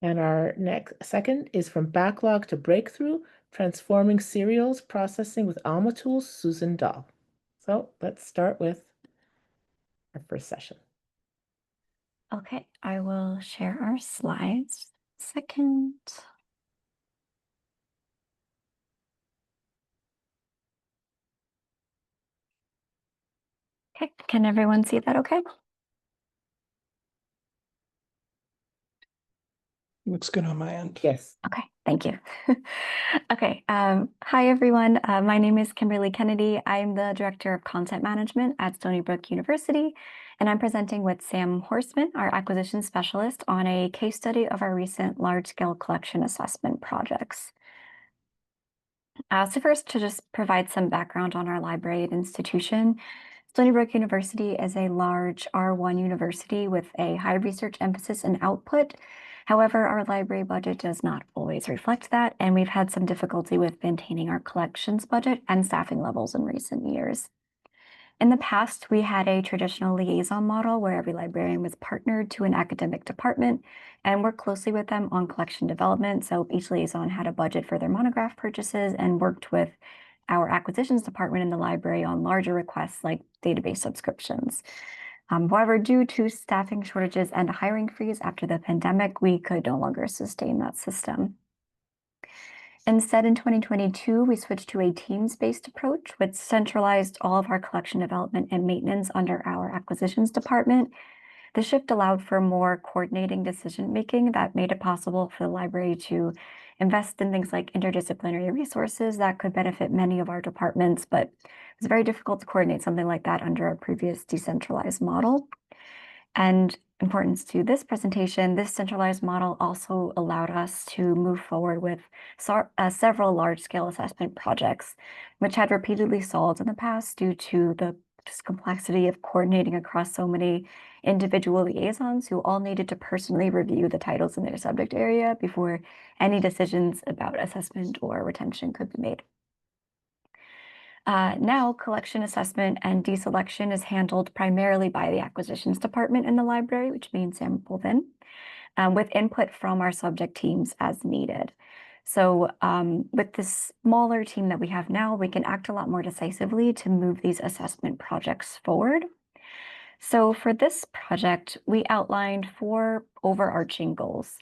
And our second is From Backlog to Breakthrough, Transforming Serials Processing with Alma Tools, Susan Dahl. So let's start with our first session. Okay, I will share our slides. Second. Okay, can everyone see that okay? Looks good on my end. Yes. Okay, thank you. Okay, hi everyone. My name is Kimberly Kennedy. I'm the Director of Content Management at Stony Brook University, and I'm presenting with Sam Horstmann, our Acquisition Specialist, on a case study of our recent large-scale collection assessment projects. So first, to just provide some background on our library and institution, Stony Brook University is a large R1 university with a high research emphasis and output. However, our library budget does not always reflect that, and we've had some difficulty with maintaining our collections budget and staffing levels in recent years. In the past, we had a traditional liaison model where every librarian was partnered to an academic department and worked closely with them on collection development. So each liaison had a budget for their monograph purchases and worked with our acquisitions department in the library on larger requests like database subscriptions. However, due to staffing shortages and a hiring freeze after the pandemic, we could no longer sustain that system. Instead, in 2022, we switched to a teams-based approach, which centralized all of our collection development and maintenance under our acquisitions department. The shift allowed for more coordinating decision-making that made it possible for the library to invest in things like interdisciplinary resources that could benefit many of our departments, but it was very difficult to coordinate something like that under our previous decentralized model. And importance to this presentation, this centralized model also allowed us to move forward with several large-scale assessment projects, which had repeatedly stalled in the past due to the complexity of coordinating across so many individual liaisons who all needed to personally review the titles in their subject area before any decisions about assessment or retention could be made. Now, collection assessment and deselection is handled primarily by the acquisitions department in the library, which means Sam Pulvin, with input from our subject teams as needed. So with this smaller team that we have now, we can act a lot more decisively to move these assessment projects forward. So for this project, we outlined 4 overarching goals.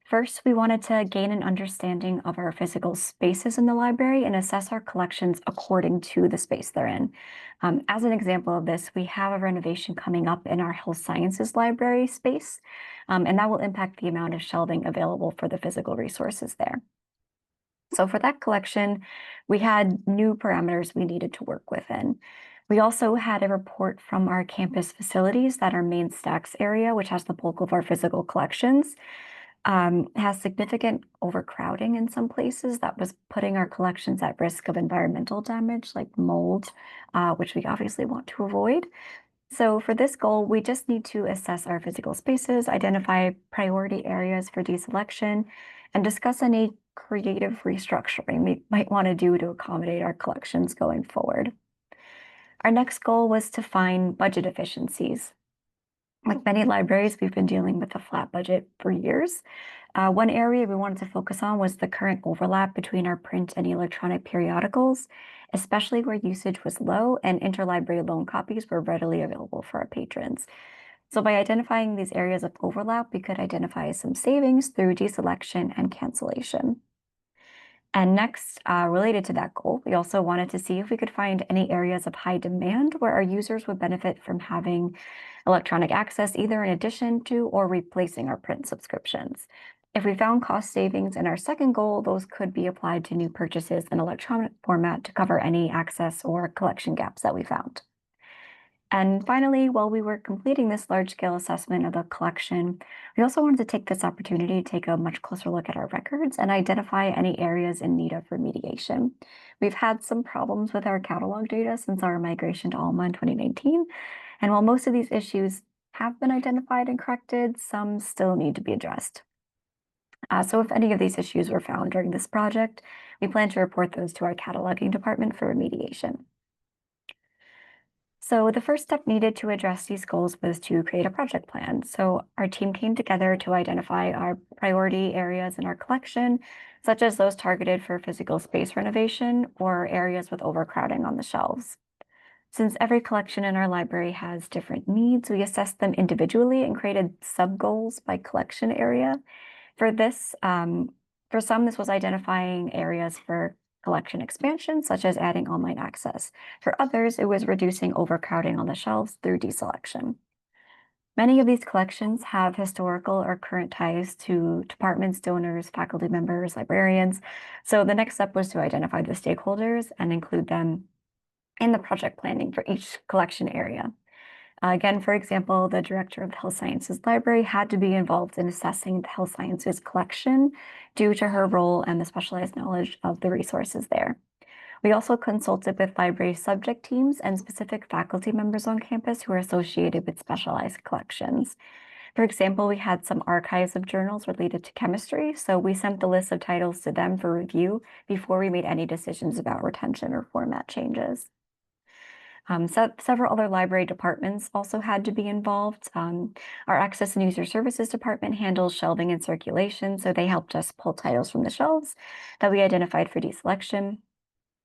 First, we wanted to gain an understanding of our physical spaces in the library and assess our collections according to the space they're in. As an example of this, we have a renovation coming up in our health sciences library space, and that will impact the amount of shelving available for the physical resources there. So for that collection, we had new parameters we needed to work within. We also had a report from our campus facilities that our main stacks area, which has the bulk of our physical collections, has significant overcrowding in some places that was putting our collections at risk of environmental damage like mold, which we obviously want to avoid. So for this goal, we just need to assess our physical spaces, identify priority areas for deselection, and discuss any creative restructuring we might want to do to accommodate our collections going forward. Our next goal was to find budget efficiencies. Like many libraries, we've been dealing with a flat budget for years. One area we wanted to focus on was the current overlap between our print and electronic periodicals, especially where usage was low and interlibrary loan copies were readily available for our patrons. So by identifying these areas of overlap, we could identify some savings through deselection and cancellation. And next, related to that goal, we also wanted to see if we could find any areas of high demand where our users would benefit from having electronic access, either in addition to or replacing our print subscriptions. If we found cost savings in our second goal, those could be applied to new purchases in electronic format to cover any access or collection gaps that we found. And finally, while we were completing this large-scale assessment of the collection, we also wanted to take this opportunity to take a much closer look at our records and identify any areas in need of remediation. We've had some problems with our catalog data since our migration to Alma in 2019, and while most of these issues have been identified and corrected, some still need to be addressed. So if any of these issues were found during this project, we plan to report those to our cataloging department for remediation. So the first step needed to address these goals was to create a project plan. So our team came together to identify our priority areas in our collection, such as those targeted for physical space renovation or areas with overcrowding on the shelves. Since every collection in our library has different needs, we assessed them individually and created sub-goals by collection area. For this, for some, this was identifying areas for collection expansion, such as adding online access. For others, it was reducing overcrowding on the shelves through deselection. Many of these collections have historical or current ties to departments, donors, faculty members, librarians. So the next step was to identify the stakeholders and include them in the project planning for each collection area. Again, for example, the director of the Health Sciences Library had to be involved in assessing the Health Sciences collection due to her role and the specialized knowledge of the resources there. We also consulted with library subject teams and specific faculty members on campus who are associated with specialized collections. For example, we had some archives of journals related to chemistry, so we sent the list of titles to them for review before we made any decisions about retention or format changes. Several other library departments also had to be involved. Our Access and User Services department handles shelving and circulation, so they helped us pull titles from the shelves that we identified for deselection.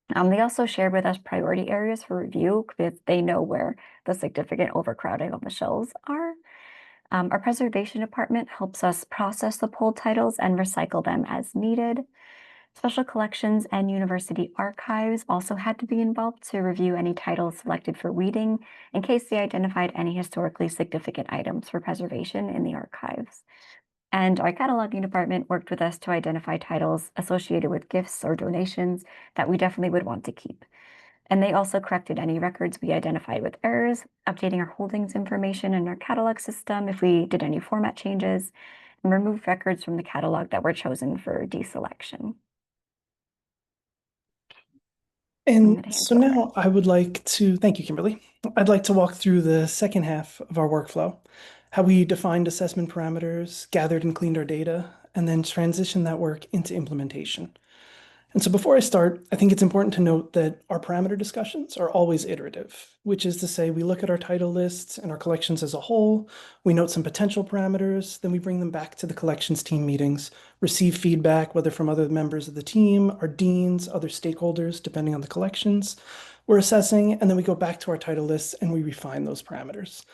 They also shared with us priority areas for review because they know where the significant overcrowding on the shelves are. Our preservation department helps us process the pulled titles and recycle them as needed. Special collections and university archives also had to be involved to review any titles selected for reading in case they identified any historically significant items for preservation in the archives. And our cataloging department worked with us to identify titles associated with gifts or donations that we definitely would want to keep. And they also corrected any records we identified with errors, updating our holdings information in our catalog system if we did any format changes, and removed records from the catalog that were chosen for deselection. And so now I would like to, thank you, Kimberly. I'd like to walk through the second half of our workflow, how we defined assessment parameters, gathered and cleaned our data, and then transitioned that work into implementation. And so before I start, I think it's important to note that our parameter discussions are always iterative, which is to say we look at our title lists and our collections as a whole, we note some potential parameters, then we bring them back to the collections team meetings, receive feedback, whether from other members of the team, our deans, other stakeholders, depending on the collections we're assessing, and then we go back to our title lists and we refine those parameters.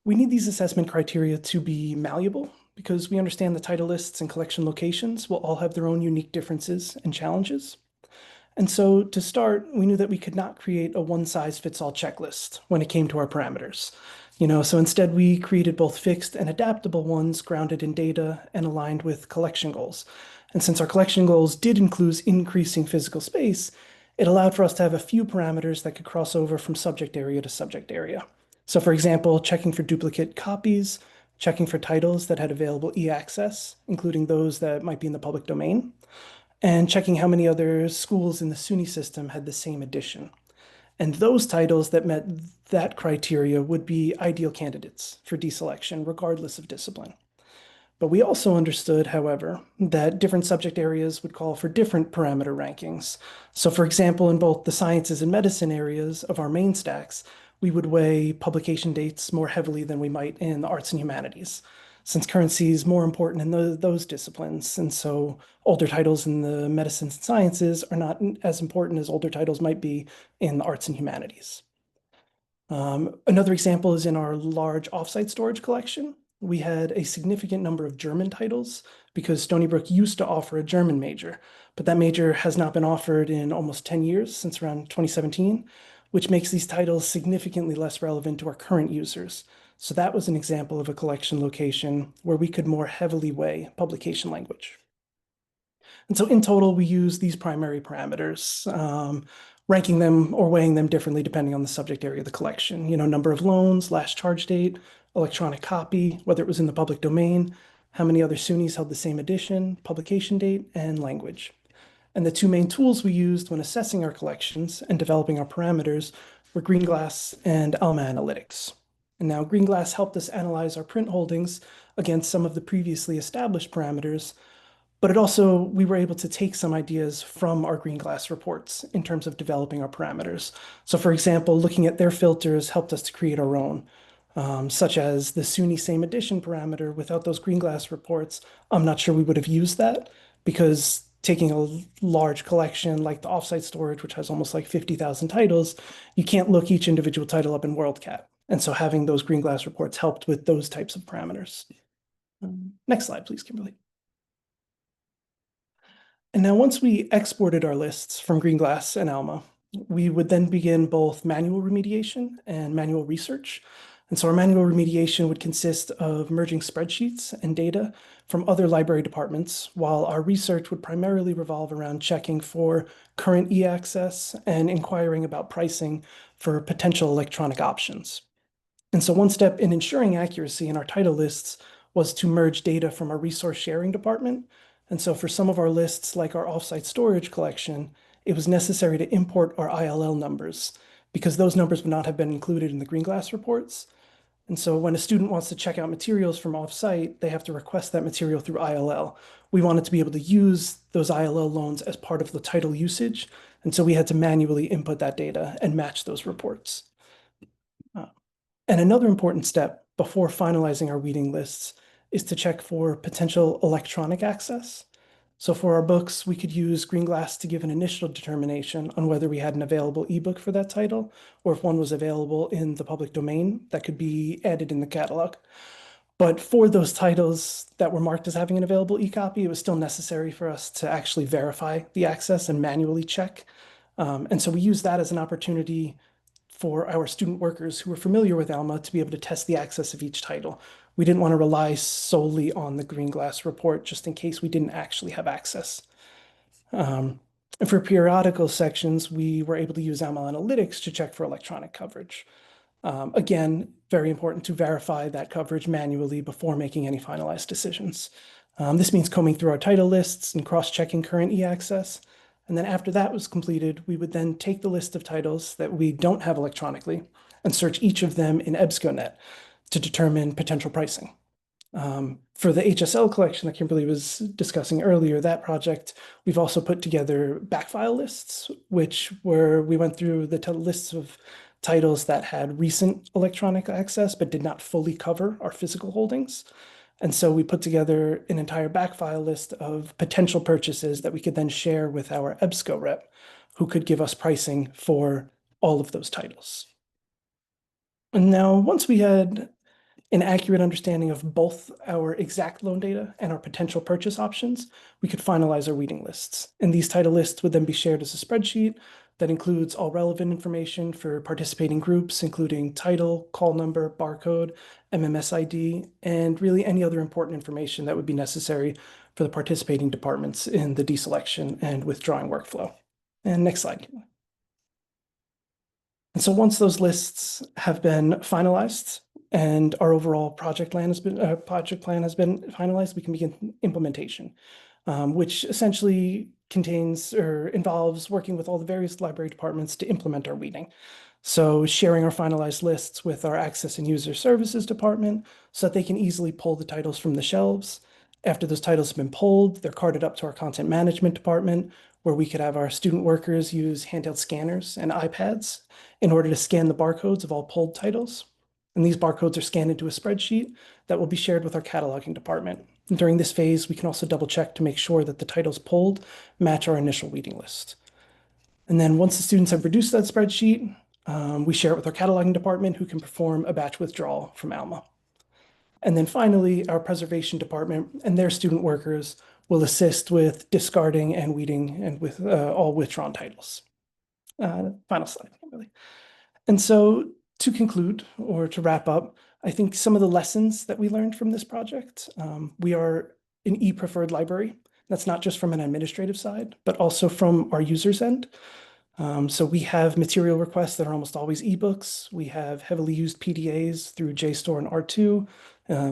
We need these assessment criteria to be malleable because we understand the title lists and collection locations will all have their own unique differences and challenges. And so to start, we knew that we could not create a one-size-fits-all checklist when it came to our parameters. So instead we created both fixed and adaptable ones grounded in data and aligned with collection goals. And since our collection goals did include increasing physical space, it allowed for us to have a few parameters that could cross over from subject area to subject area. So for example, checking for duplicate copies, checking for titles that had available e-access, including those that might be in the public domain, and checking how many other schools in the SUNY system had the same edition. And those titles that met that criteria would be ideal candidates for deselection, regardless of discipline. But we also understood, however, that different subject areas would call for different parameter rankings. So for example, in both the sciences and medicine areas of our main stacks, we would weigh publication dates more heavily than we might in the arts and humanities, since currency is more important in those disciplines. And so older titles in the medicine and sciences are not as important as older titles might be in the arts and humanities. Another example is in our large offsite storage collection. We had a significant number of German titles because Stony Brook used to offer a German major, but that major has not been offered in almost 10 years, since around 2017, which makes these titles significantly less relevant to our current users. So that was an example of a collection location where we could more heavily weigh publication language. And so in total, we use these primary parameters, ranking them or weighing them differently depending on the subject area of the collection. Number of loans, last charge date, electronic copy, whether it was in the public domain, how many other SUNYs held the same edition, publication date, and language. And the two main tools we used when assessing our collections and developing our parameters were Greenglass and Alma Analytics. And now Greenglass helped us analyze our print holdings against some of the previously established parameters, But we were able to take some ideas from our green glass reports in terms of developing our parameters. So for example, looking at their filters helped us to create our own, such as the SUNY same edition parameter. Without those green glass reports, I'm not sure we would have used that, because taking a large collection like the offsite storage, which has almost like 50,000 titles, you can't look each individual title up in WorldCat. And so having those green glass reports helped with those types of parameters. Next slide, please, Kimberly. And now once we exported our lists from Green Glass and Alma, we would then begin both manual remediation and manual research. And so our manual remediation would consist of merging spreadsheets and data from other library departments, while our research would primarily revolve around checking for current e-access and inquiring about pricing for potential electronic options. And so one step in ensuring accuracy in our title lists was to merge data from our resource sharing department. And so for some of our lists, like our offsite storage collection, it was necessary to import our ILL numbers, because those numbers would not have been included in the green glass reports. And so when a student wants to check out materials from offsite, they have to request that material through ILL. We wanted to be able to use those ILL loans as part of the title usage. And so we had to manually input that data and match those reports. And another important step before finalizing our reading lists is to check for potential electronic access. So for our books, we could use Green Glass to give an initial determination on whether we had an available ebook for that title, or if one was available in the public domain that could be added in the catalog. But for those titles that were marked as having an available e-copy, it was still necessary for us to actually verify the access and manually check. And so we use that as an opportunity for our student workers who are familiar with Alma to be able to test the access of each title. We didn't want to rely solely on the green glass report just in case we didn't actually have access. And for periodical sections, we were able to use Alma Analytics to check for electronic coverage. Again, very important to verify that coverage manually before making any finalized decisions. This means combing through our title lists and cross-checking current e-access. And then after that was completed, we would then take the list of titles that we don't have electronically and search each of them in EBSCOnet to determine potential pricing. For the HSL collection that Kimberly was discussing earlier, that project, we've also put together backfile lists, we went through the lists of titles that had recent electronic access but did not fully cover our physical holdings. And so we put together an entire backfile list of potential purchases that we could then share with our EBSCO rep, who could give us pricing for all of those titles. And now, once we had an accurate understanding of both our exact loan data and our potential purchase options, we could finalize our reading lists. And these title lists would then be shared as a spreadsheet that includes all relevant information for participating groups, including title, call number, barcode, MMS ID, and really any other important information that would be necessary for the participating departments in the deselection and withdrawing workflow. And next slide. And so once those lists have been finalized and our overall project plan has been finalized, we can begin implementation, which essentially contains or involves working with all the various library departments to implement our reading. So sharing our finalized lists with our access and user services department so that they can easily pull the titles from the shelves. After those titles have been pulled, they're carted up to our content management department, where we could have our student workers use handheld scanners and iPads in order to scan the barcodes of all pulled titles. And these barcodes are scanned into a spreadsheet that will be shared with our cataloging department. And during this phase, we can also double check to make sure that the titles pulled match our initial reading list. And then once the students have produced that spreadsheet, we share it with our cataloging department, who can perform a batch withdrawal from Alma. And then finally, our preservation department and their student workers will assist with discarding and weeding and with all withdrawn titles. Final slide, really. And so to conclude or to wrap up, I think some of the lessons that we learned from this project, we are an e-preferred library. That's not just from an administrative side, but also from our users' end. So we have material requests that are almost always ebooks. We have heavily used PDAs through JSTOR and R2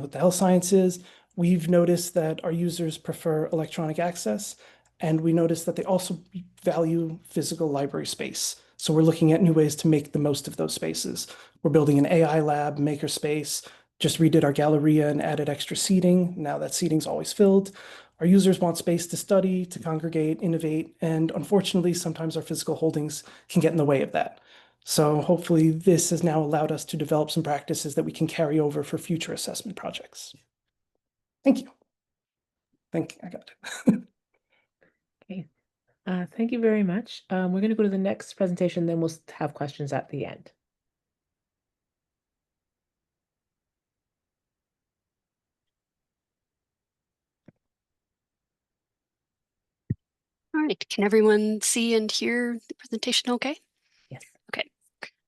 with the health sciences. We've noticed that our users prefer electronic access, and we noticed that they also value physical library space. So we're looking at new ways to make the most of those spaces. We're building an AI lab, makerspace, just redid our galleria and added extra seating. Now that seating's always filled. Our users want space to study, to congregate, innovate, and unfortunately, sometimes our physical holdings can get in the way of that. So hopefully this has now allowed us to develop some practices that we can carry over for future assessment projects. Thank you. I got it. Okay. Thank you very much. We're going to go to the next presentation, then we'll have questions at the end. All right, can everyone see and hear the presentation okay? Yes. Okay.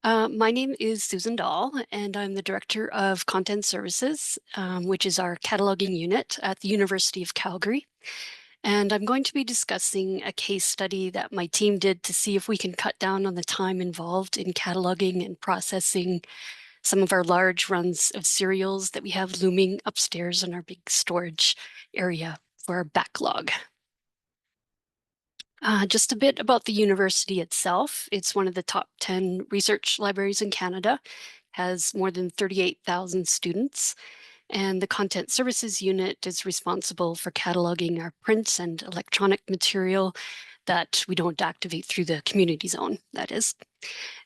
My name is Susan Dahl, and I'm the Director of Content Services, which is our cataloging unit at the University of Calgary. And I'm going to be discussing a case study that my team did to see if we can cut down on the time involved in cataloging and processing some of our large runs of serials that we have looming upstairs in our big storage area for our backlog. Just a bit about the university itself. It's one of the top 10 research libraries in Canada, has more than 38,000 students, and the Content Services Unit is responsible for cataloging our print and electronic material that we don't activate through the community zone, that is.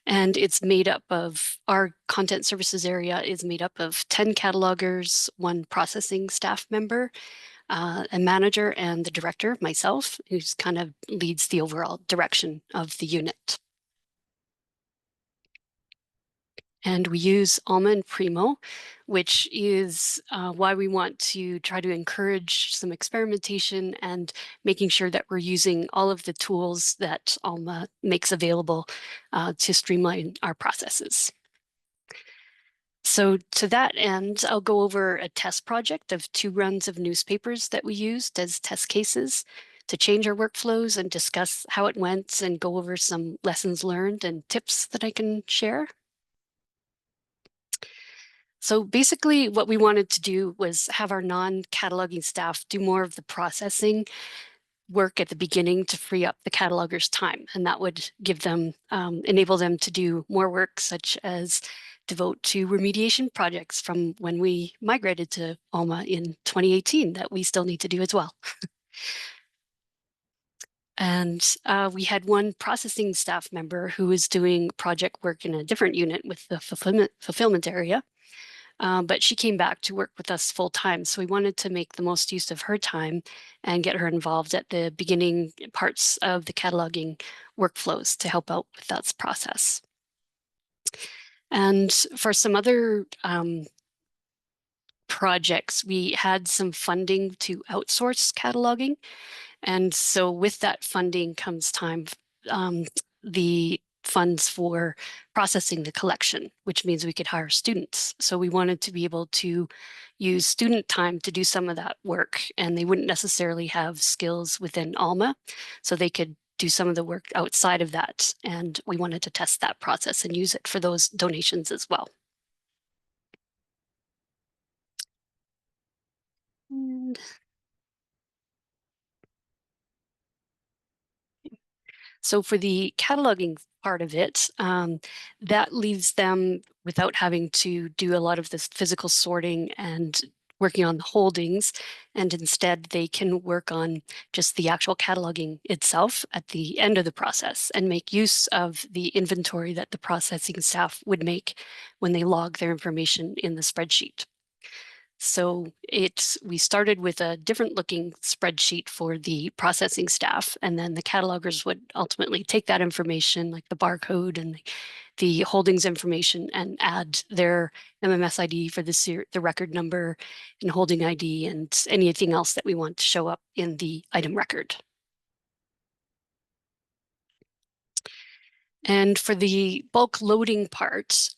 And it's made up of, our content services area is made up of 10 catalogers, 1 processing staff member, a manager, and the director, myself, who's kind of leads the overall direction of the unit. And we use Alma and Primo, which is why we want to try to encourage some experimentation and making sure that we're using all of the tools that Alma makes available to streamline our processes. So to that end, I'll go over a test project of 2 runs of newspapers that we used as test cases to change our workflows and discuss how it went and go over some lessons learned and tips that I can share. So basically what we wanted to do was have our non-cataloging staff do more of the processing work at the beginning to free up the catalogers' time. And that would give them, enable them to do more work, such as devote to remediation projects from when we migrated to Alma in 2018 that we still need to do as well. And we had 1 processing staff member who was doing project work in a different unit with the fulfillment area. But she came back to work with us full time. So we wanted to make the most use of her time and get her involved at the beginning parts of the cataloging workflows to help out with that process. And for some other projects, we had some funding to outsource cataloging. And so with that funding comes time, the funds for processing the collection, which means we could hire students. So we wanted to be able to use student time to do some of that work, and they wouldn't necessarily have skills within Alma, so they could do some of the work outside of that. And we wanted to test that process and use it for those donations as well. And so for the cataloging part of it, that leaves them without having to do a lot of this physical sorting and working on the holdings, and instead they can work on just the actual cataloging itself at the end of the process and make use of the inventory that the processing staff would make when they log their information in the spreadsheet. So we started with a different looking spreadsheet for the processing staff, and then the catalogers would ultimately take that information, like the barcode and the holdings information, and add their MMS ID for the record number and holding ID and anything else that we want to show up in the item record. And for the bulk loading part,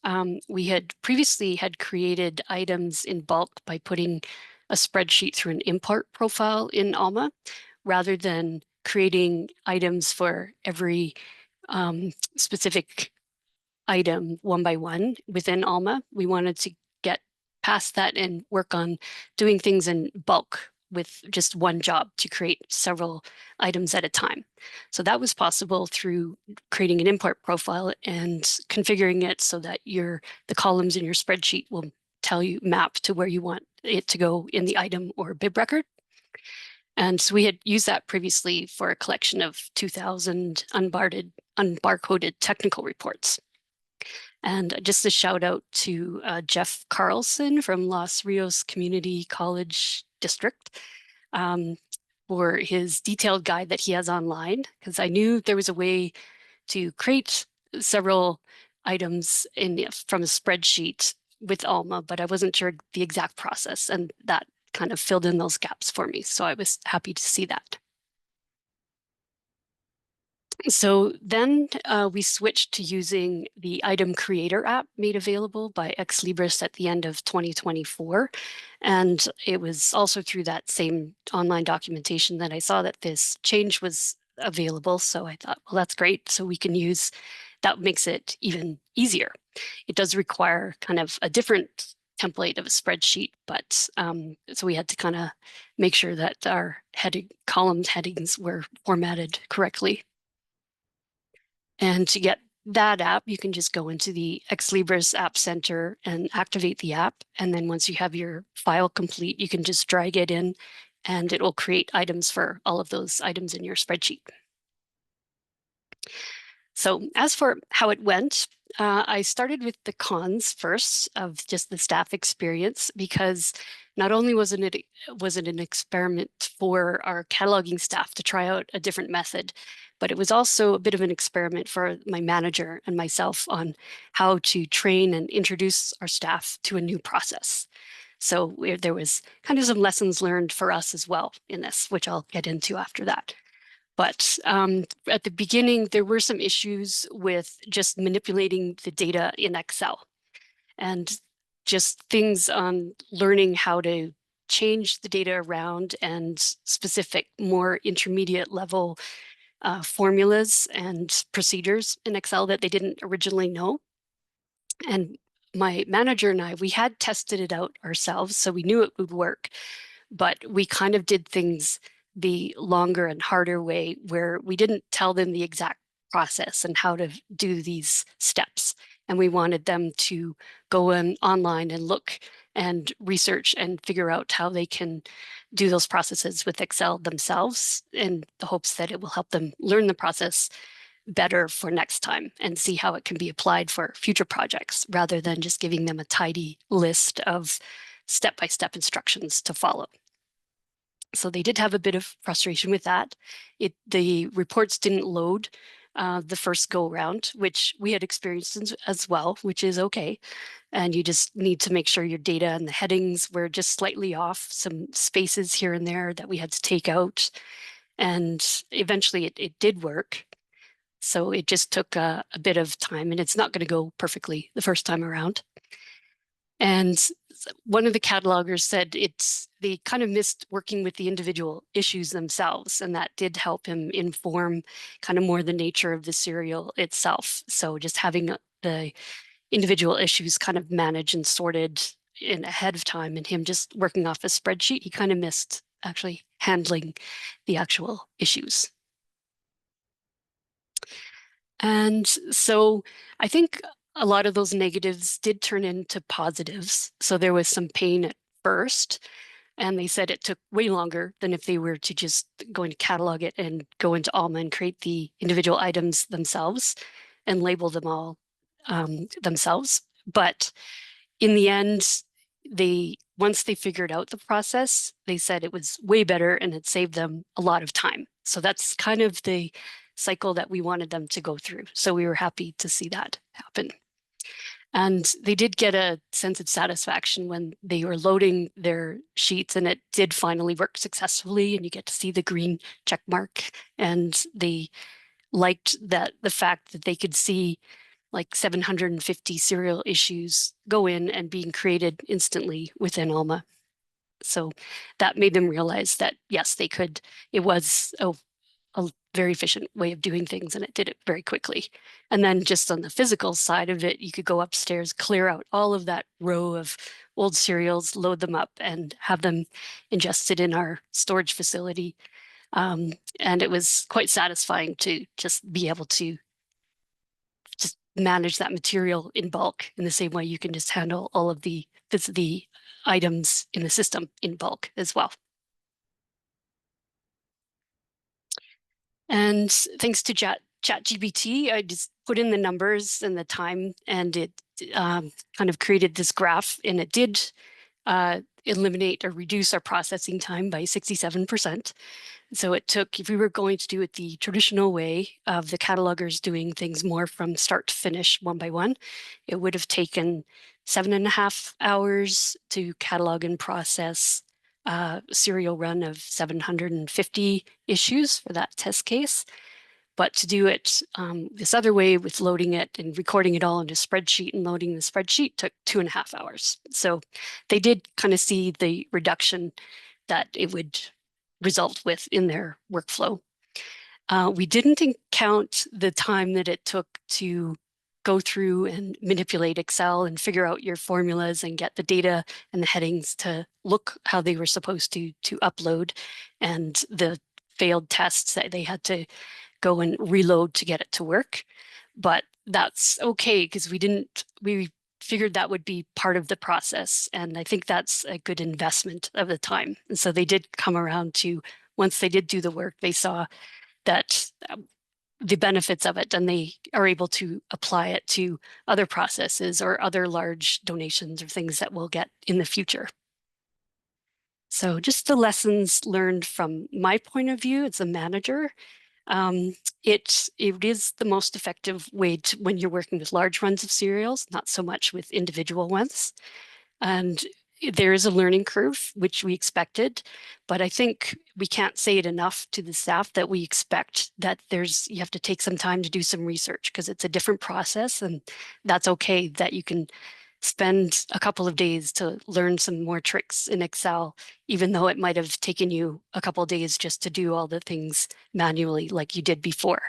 we had previously created items in bulk by putting a spreadsheet through an import profile in Alma, rather than creating items for every specific item 1 by 1 within Alma. We wanted to get past that and work on doing things in bulk with just 1 job to create several items at a time. So that was possible through creating an import profile and configuring it so that the columns in your spreadsheet will tell you, map to where you want it to go in the item or bib record. And so we had used that previously for a collection of 2,000 unbarcoded technical reports. And just a shout out to Jeff Carlson from Los Rios Community College District for his detailed guide that he has online, because I knew there was a way to create several items from a spreadsheet with Alma, but I wasn't sure the exact process, and that kind of filled in those gaps for me. So I was happy to see that. So then we switched to using the item creator app made available by Ex Libris at the end of 2024. And it was also through that same online documentation that I saw that this change was available. So I thought, well, that's great. So we can use, that makes it even easier. It does require kind of a different template of a spreadsheet, but so we had to kind of make sure that our column headings were formatted correctly. And to get that app, you can just go into the Ex Libris App Center and activate the app. And then once you have your file complete, you can just drag it in and it will create items for all of those items in your spreadsheet. So as for how it went, I started with the cons first of just the staff experience, because not only was it an experiment for our cataloging staff to try out a different method, but it was also a bit of an experiment for my manager and myself on how to train and introduce our staff to a new process. So there was kind of some lessons learned for us as well in this, which I'll get into after that. But at the beginning, there were some issues with just manipulating the data in Excel, and just things on learning how to change the data around and specific, more intermediate level formulas and procedures in Excel that they didn't originally know. And my manager and I, we had tested it out ourselves, so we knew it would work, but we kind of did things the longer and harder way, where we didn't tell them the exact process and how to do these steps. And we wanted them to go online and look and research and figure out how they can do those processes with Excel themselves, in the hopes that it will help them learn the process better for next time and see how it can be applied for future projects, rather than just giving them a tidy list of step-by-step instructions to follow. So they did have a bit of frustration with that. The reports didn't load the first go around, which we had experienced as well, which is okay. And you just need to make sure your data and the headings were just slightly off, some spaces here and there that we had to take out. And eventually it did work. So it just took a bit of time, and it's not going to go perfectly the first time around. And one of the catalogers said they kind of missed working with the individual issues themselves, and that did help him inform kind of more the nature of the serial itself. So just having the individual issues kind of managed and sorted in ahead of time, and him just working off a spreadsheet, he kind of missed actually handling the actual issues. And so I think a lot of those negatives did turn into positives. So there was some pain at first, and they said it took way longer than if they were to just go into catalog it and go into Alma and create the individual items themselves and label them all themselves. But in the end, once they figured out the process, they said it was way better and it saved them a lot of time. So that's kind of the cycle that we wanted them to go through. So we were happy to see that happen. And they did get a sense of satisfaction when they were loading their sheets, and it did finally work successfully, and you get to see the green check mark. And they liked the fact that they could see like 750 serial issues go in and being created instantly within Alma. So that made them realize that, yes, they could. It was a very efficient way of doing things, and it did it very quickly. And then just on the physical side of it, you could go upstairs, clear out all of that row of old serials, load them up, and have them ingested in our storage facility. And it was quite satisfying to just be able to just manage that material in bulk in the same way you can just handle all of the items in the system in bulk as well. And thanks to ChatGPT, I just put in the numbers and the time, and it kind of created this graph, and it did eliminate or reduce our processing time by 67%. So it took, if we were going to do it the traditional way of the catalogers doing things more from start to finish one by one, it would have taken 7.5 hours to catalog and process a serial run of 750 issues for that test case. But to do it this other way with loading it and recording it all into a spreadsheet and loading the spreadsheet took 2.5 hours. So they did kind of see the reduction that it would result with in their workflow. We didn't count the time that it took to go through and manipulate Excel and figure out your formulas and get the data and the headings to look how they were supposed to upload, and the failed tests that they had to go and reload to get it to work. But that's okay, because we figured that would be part of the process. And I think that's a good investment of the time. And so they did come around to, once they did do the work, they saw that the benefits of it, and they are able to apply it to other processes or other large donations or things that we'll get in the future. So just the lessons learned from my point of view as a manager. It is the most effective way to, when you're working with large runs of serials, not so much with individual ones. And there is a learning curve, which we expected, but I think we can't say it enough to the staff that we expect that you have to take some time to do some research, because it's a different process, and that's okay that you can spend a couple of days to learn some more tricks in Excel, even though it might have taken you a couple of days just to do all the things manually like you did before.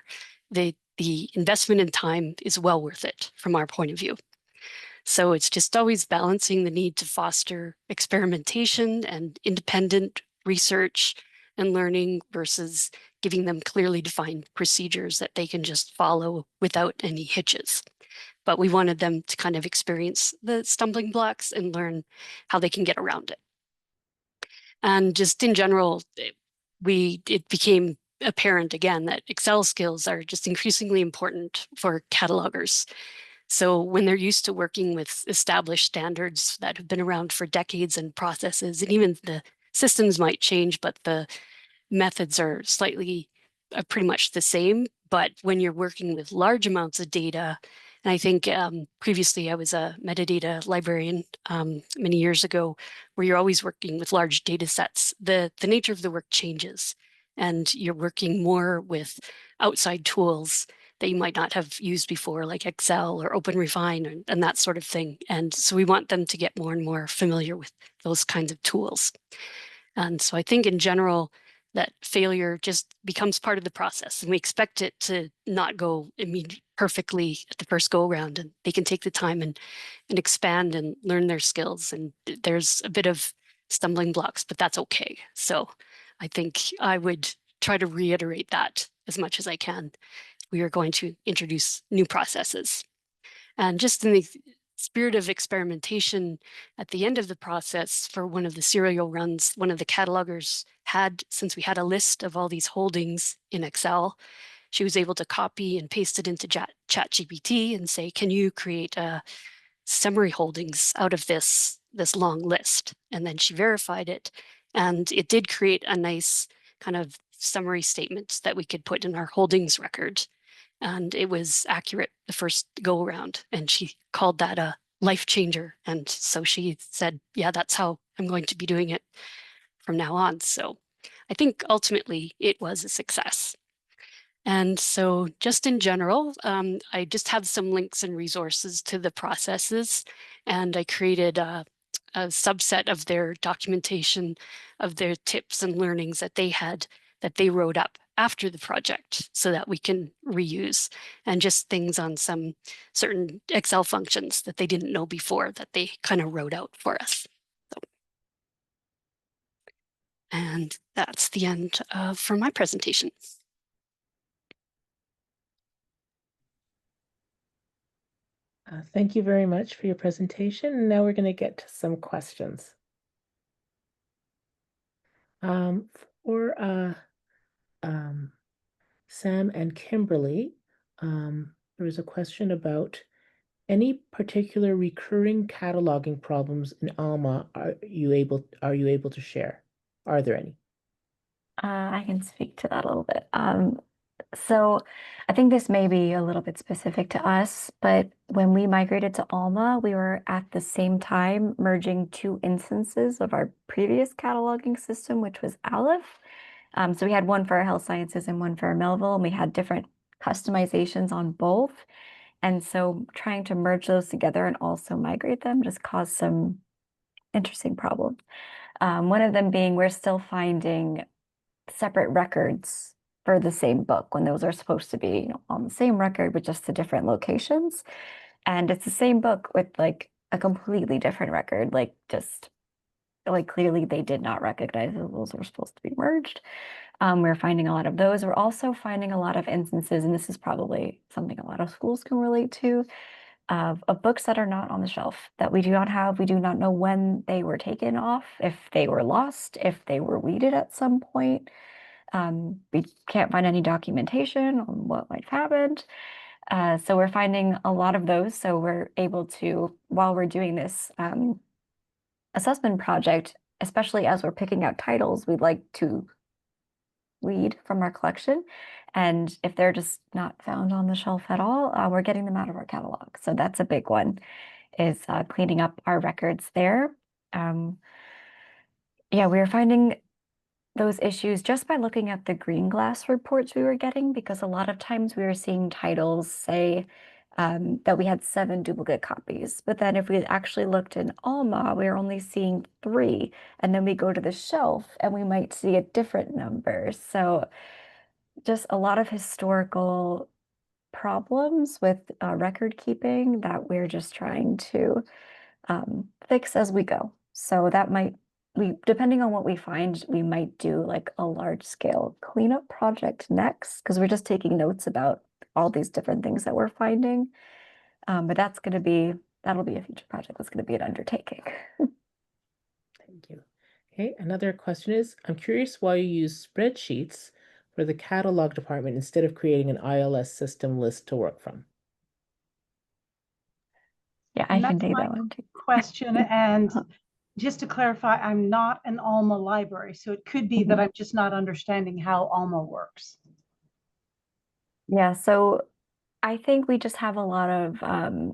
The investment in time is well worth it from our point of view. So it's just always balancing the need to foster experimentation and independent research and learning versus giving them clearly defined procedures that they can just follow without any hitches. But we wanted them to kind of experience the stumbling blocks and learn how they can get around it. And just in general, it became apparent again that Excel skills are just increasingly important for catalogers. So when they're used to working with established standards that have been around for decades and processes, and even the systems might change, but the methods are slightly pretty much the same. But when you're working with large amounts of data, and I think previously I was a metadata librarian many years ago, where you're always working with large data sets, the nature of the work changes, and you're working more with outside tools that you might not have used before, like Excel or OpenRefine and that sort of thing. And so we want them to get more and more familiar with those kinds of tools. And so I think in general, that failure just becomes part of the process, and we expect it to not go perfectly at the first go around, and they can take the time and expand and learn their skills. And there's a bit of stumbling blocks, but that's okay. So I think I would try to reiterate that as much as I can. We are going to introduce new processes. And just in the spirit of experimentation, at the end of the process for one of the serial runs, one of the catalogers had, since we had a list of all these holdings in Excel, she was able to copy and paste it into ChatGPT and say, can you create a summary holdings out of this long list? And then she verified it, and it did create a nice kind of summary statement that we could put in our holdings record. And it was accurate the first go around, and she called that a life changer. And so she said, yeah, that's how I'm going to be doing it from now on. So I think ultimately it was a success. And so just in general, I just have some links and resources to the processes, and I created a subset of their documentation of their tips and learnings that they had, that they wrote up after the project, so that we can reuse, and just things on some certain Excel functions that they didn't know before that they kind of wrote out for us. So, and that's the end for my presentation. Thank you very much for your presentation. Now we're going to get to some questions. For Sam and Kimberly, there was a question about any particular recurring cataloging problems in Alma are you able to share? Are there any? I can speak to that a little bit. So I think this may be a little bit specific to us, but when we migrated to Alma, we were at the same time merging two instances of our previous cataloging system, which was Aleph. So we had one for our health sciences and one for our Melville, and we had different customizations on both. And so trying to merge those together and also migrate them just caused some interesting problems. One of them being we're still finding separate records for the same book when those are supposed to be, on the same record with just the different locations. And it's the same book with like a completely different record, like just like clearly they did not recognize that those were supposed to be merged. We're finding a lot of those. We're also finding a lot of instances, and this is probably something a lot of schools can relate to, of books that are not on the shelf that we do not have. We do not know when they were taken off, if they were lost, if they were weeded at some point. We can't find any documentation on what might have happened. So we're finding a lot of those. So we're able to, while we're doing this assessment project, especially as we're picking out titles, we'd like to weed from our collection. And if they're just not found on the shelf at all, we're getting them out of our catalog. So that's a big one, is cleaning up our records there. Yeah, we are finding those issues just by looking at the green glass reports we were getting, because a lot of times we were seeing titles say that we had 7 duplicate copies. But then if we actually looked in Alma, we were only seeing 3. And then we go to the shelf and we might see a different number. So just a lot of historical problems with record keeping that we're just trying to fix as we go. So that might, depending on what we find, we might do like a large scale cleanup project next, because we're just taking notes about all these different things that we're finding. But that'll be a future project. That's going to be an undertaking. Thank you. Okay, another question is, I'm curious why you use spreadsheets for the catalog department instead of creating an ILS system list to work from. Yeah, I can take that one too. Question, and just to clarify, I'm not an Alma library, so it could be that I'm just not understanding how Alma works. Yeah, so I think we just have a lot of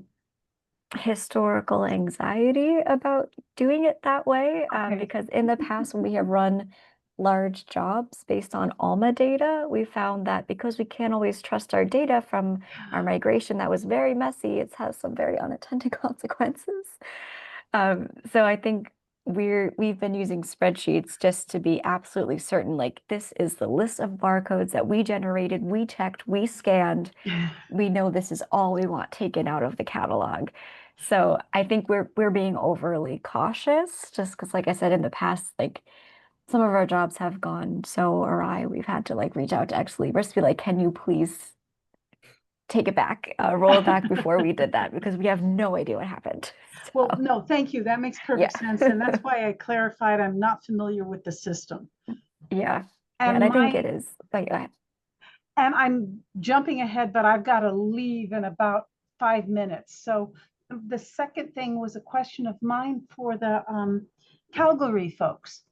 historical anxiety about doing it that way, because in the past when we have run large jobs based on Alma data, we found that because we can't always trust our data from our migration that was very messy, it has some very unintended consequences. So I think we've been using spreadsheets just to be absolutely certain, like this is the list of barcodes that we generated, we checked, we scanned. We know this is all we want taken out of the catalog. So I think we're being overly cautious, just because, like I said, in the past, like some of our jobs have gone so awry, we've had to like reach out to Ex Libris to be like, can you please take it back, roll it back before we did that, because we have no idea what happened. So, well, no, thank you. That makes perfect sense. And that's why I clarified I'm not familiar with the system. Yeah. And I think it is. But go ahead. And I'm jumping ahead, but I've got to leave in about 5 minutes. So the second thing was a question of mine for the Calgary folks.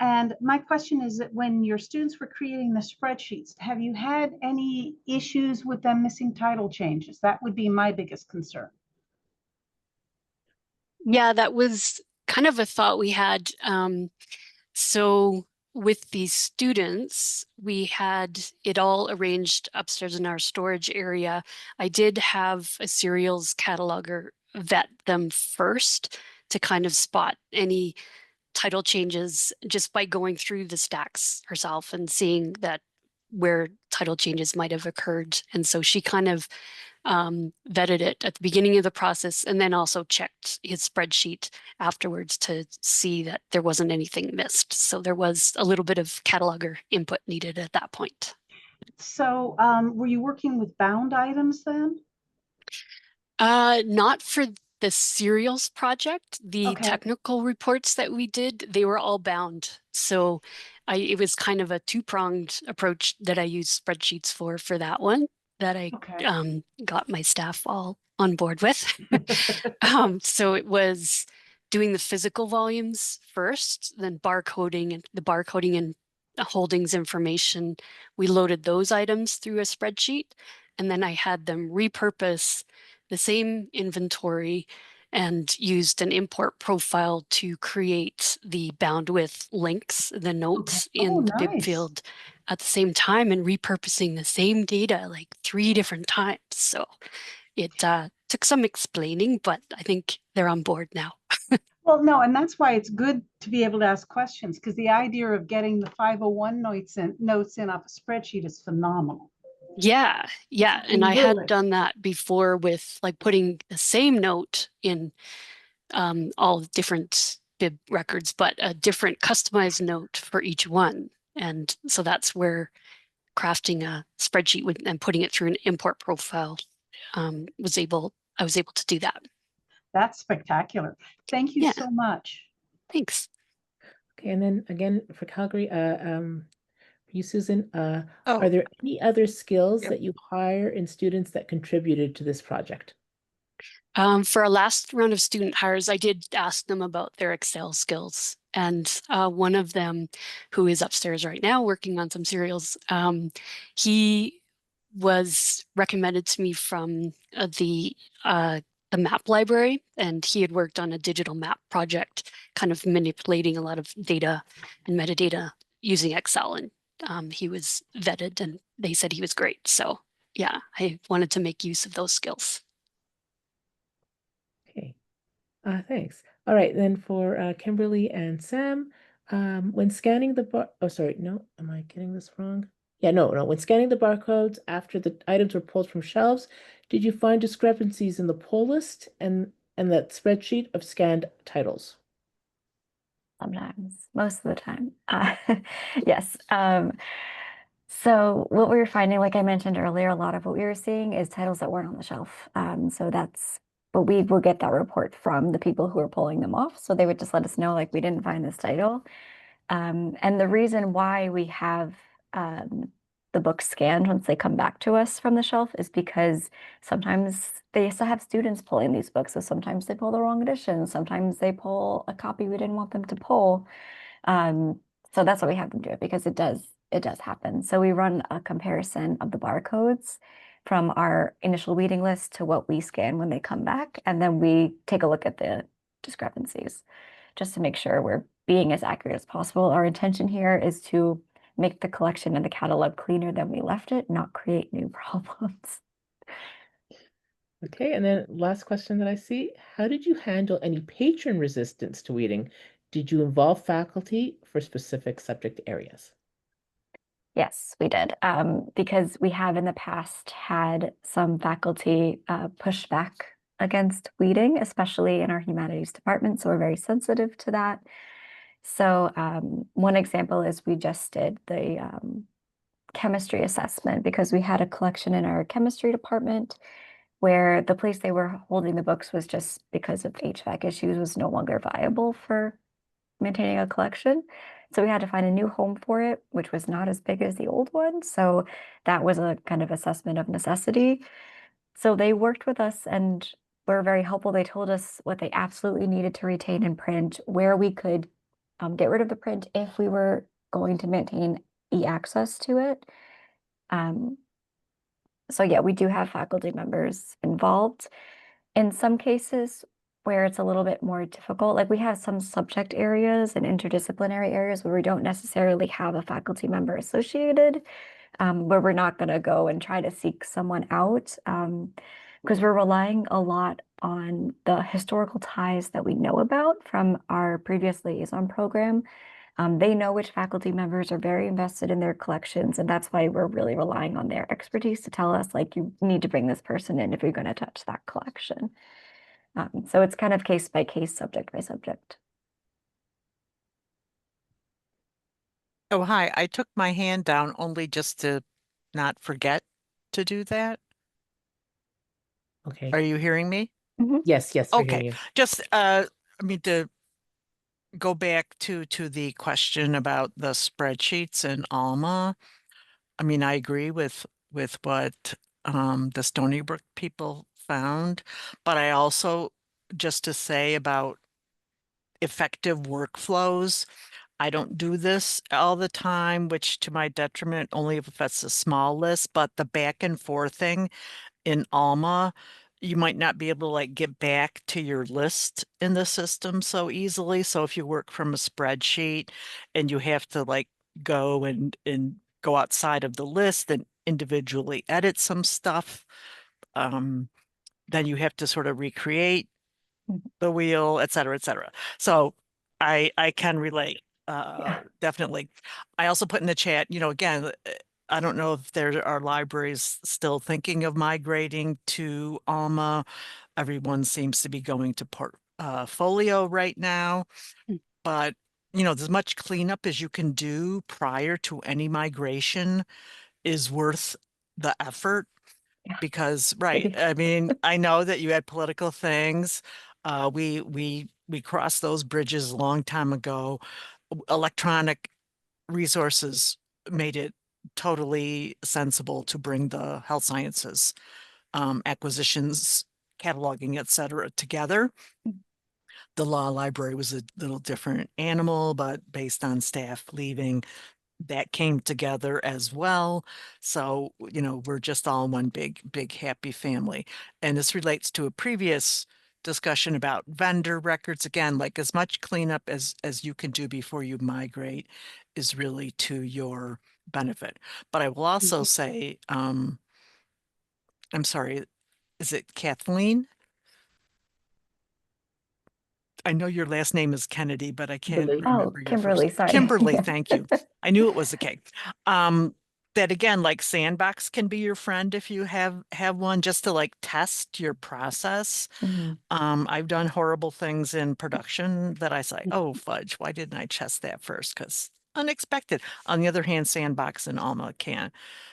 And my question is that when your students were creating the spreadsheets, have you had any issues with them missing title changes? That would be my biggest concern. Yeah, that was kind of a thought we had. So with these students, we had it all arranged upstairs in our storage area. I did have a serials cataloger vet them first to kind of spot any title changes just by going through the stacks herself and seeing that where title changes might have occurred. And so she kind of vetted it at the beginning of the process and then also checked his spreadsheet afterwards to see that there wasn't anything missed. So there was a little bit of cataloger input needed at that point. So were you working with bound items then? Not for the serials project, the Okay. technical reports that we did, they were all bound. So it was kind of a two-pronged approach that I used spreadsheets for that one that I Okay. got my staff all on board with. So it was doing the physical volumes first, then barcoding and holdings information. We loaded those items through a spreadsheet, and then I had them repurpose the same inventory and used an import profile to create the bound with links, the notes Oh, in the bib nice. field at the same time, and repurposing the same data like 3 different times. So it took some explaining, but I think they're on board now. Well, no, and that's why it's good to be able to ask questions, because the idea of getting the 501 notes in off a spreadsheet is phenomenal. Yeah. And I Really? had done that before with like putting the same note in all different bib records, but a different customized note for each one. And so that's where crafting a spreadsheet and putting it through an import profile I was able to do that. That's spectacular. Thank you Yeah, so much. thanks. Okay, and then again for Calgary, for you, Susan, Oh, are there any other skills Yep. that you hire in students that contributed to this project? For our last round of student hires, I did ask them about their Excel skills. And one of them, who is upstairs right now working on some serials, he was recommended to me from the map library, and he had worked on a digital map project, kind of manipulating a lot of data and metadata using Excel. And he was vetted, and they said he was great. So yeah, I wanted to make use of those skills. Okay, thanks. All right, then for Kimberly and Sam, when scanning the bar, oh, sorry, no, am I getting this wrong? Yeah, no, when scanning the barcodes after the items were pulled from shelves, did you find discrepancies in the pull list and that spreadsheet of scanned titles? Sometimes, most of the time. Yes. So what we were finding, like I mentioned earlier, a lot of what we were seeing is titles that weren't on the shelf. But we will get that report from the people who are pulling them off. So they would just let us know, like, we didn't find this title. And the reason why we have the books scanned once they come back to us from the shelf is because sometimes they still have students pulling these books. So sometimes they pull the wrong edition. Sometimes they pull a copy we didn't want them to pull. So that's what we have them do, because it does happen. So we run a comparison of the barcodes from our initial reading list to what we scan when they come back. And then we take a look at the discrepancies just to make sure we're being as accurate as possible. Our intention here is to make the collection and the catalog cleaner than we left it, not create new problems. Okay, and then last question that I see, how did you handle any patron resistance to weeding? Did you involve faculty for specific subject areas? Yes, we did, because we have in the past had some faculty push back against weeding, especially in our humanities department, so we're very sensitive to that. So one example is we just did the chemistry assessment because we had a collection in our chemistry department where the place they were holding the books was just because of HVAC issues was no longer viable for maintaining a collection. So we had to find a new home for it, which was not as big as the old one. So that was a kind of assessment of necessity. So they worked with us and were very helpful. They told us what they absolutely needed to retain in print, where we could get rid of the print if we were going to maintain e-access to it. So yeah, we do have faculty members involved. In some cases where it's a little bit more difficult, like we have some subject areas and interdisciplinary areas where we don't necessarily have a faculty member associated, where we're not going to go and try to seek someone out, because we're relying a lot on the historical ties that we know about from our previous liaison program. They know which faculty members are very invested in their collections, and that's why we're really relying on their expertise to tell us, like, you need to bring this person in if you're going to touch that collection. So it's kind of case by case, subject by subject. Oh, hi. I took my hand down only just to not forget to do that. Okay. Are you hearing me? Yes, yes, we're hearing Okay, you. just I mean to go back to the question about the spreadsheets in Alma. I mean, I agree with what the Stony Brook people found, but I also, just to say about effective workflows, I don't do this all the time, which to my detriment, only if it's a small list, but the back and forth thing in Alma, you might not be able to like get back to your list in the system so easily. So if you work from a spreadsheet and you have to like go and go outside of the list and individually edit some stuff, then you have to sort of recreate the wheel, et cetera, et cetera. So I can relate, definitely. I also put in the chat, you know, again, I don't know if there are libraries still thinking of migrating to Alma. Everyone seems to be going to portfolio right now, but you know, as much cleanup as you can do prior to any migration is worth the effort. Yeah. Because, right, I mean, I know that you had political things. We crossed those bridges a long time ago. Electronic resources made it totally sensible to bring the health sciences, acquisitions, cataloging, et cetera, together. The law library was a little different animal, but based on staff leaving, that came together as well. So, you know, we're just all one big happy family. And this relates to a previous discussion about vendor records. Again, like as much cleanup as you can do before you migrate is really to your benefit. But I will also say, I'm sorry, is it Kathleen? I know your last name is Kennedy, but I can't Kimberly. Oh, remember your Kimberly, first. sorry. Kimberly, thank you. I knew it was the K. That again, like Sandbox can be your friend if you have one, just to like test your process. I've done horrible things in production that I say, oh fudge, why didn't I test that first? Because unexpected. On the other hand, Sandbox and Alma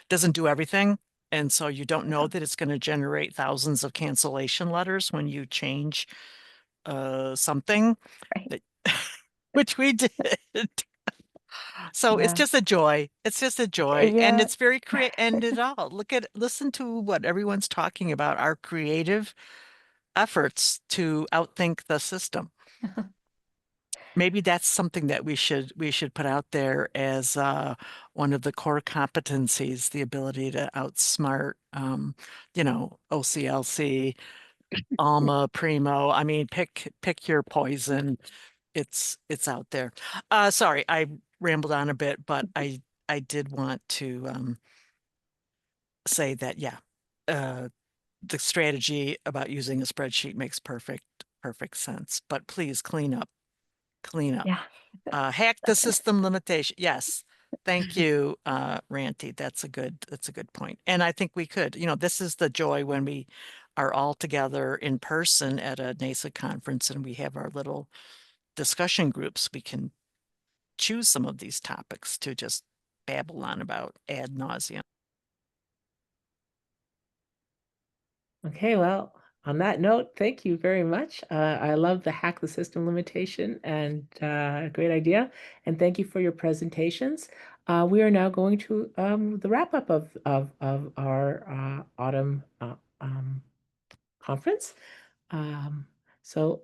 doesn't do everything. And so you don't know that it's going to generate thousands of cancellation letters when you change something, Right. that, which we did. So it's Yeah. just a joy. It's just a joy. And Yeah. it's very and it all listen to what everyone's talking about, our creative efforts to outthink the system. Maybe that's something that we should put out there as one of the core competencies, the ability to outsmart, you know, OCLC, Alma, Primo. I mean, pick your poison. It's out there. Sorry, I rambled on a bit, but I did want to say that, yeah, the strategy about using a spreadsheet makes perfect sense. But please clean up. Yeah. Hack the system limitation. Yes. Thank you, Ranty. That's a good point. And I think we could, you know, this is the joy when we are all together in person at a NASA conference and we have our little discussion groups. We can choose some of these topics to just babble on about ad nauseum. Okay, well, on that note, thank you very much. I love the hack the system limitation and great idea. And thank you for your presentations. We are now going to the wrap up of our autumn conference. So